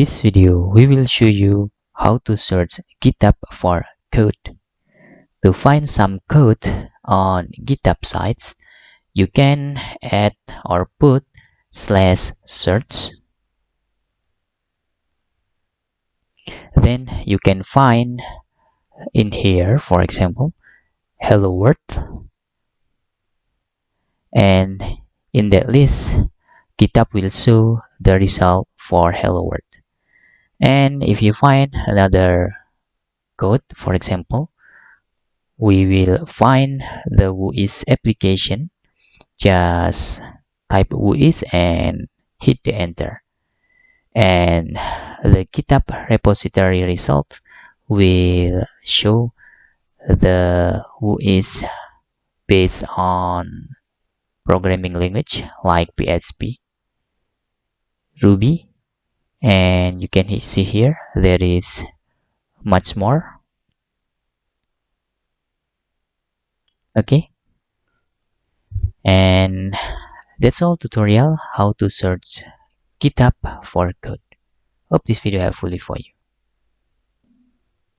this video, we will show you how to search GitHub for code. To find some code on GitHub sites, you can add or put /search. Then you can find in here, for example, hello world. And in that list, GitHub will show the result for hello world. And if you find another code, for example, we will find the Whois application. Just type Whois and hit the enter. And the GitHub repository result will show the Whois based on programming language like PHP, Ruby, and you can see here there is much more. Okay, and that's all tutorial how to search GitHub for code. Hope this video helpful for you.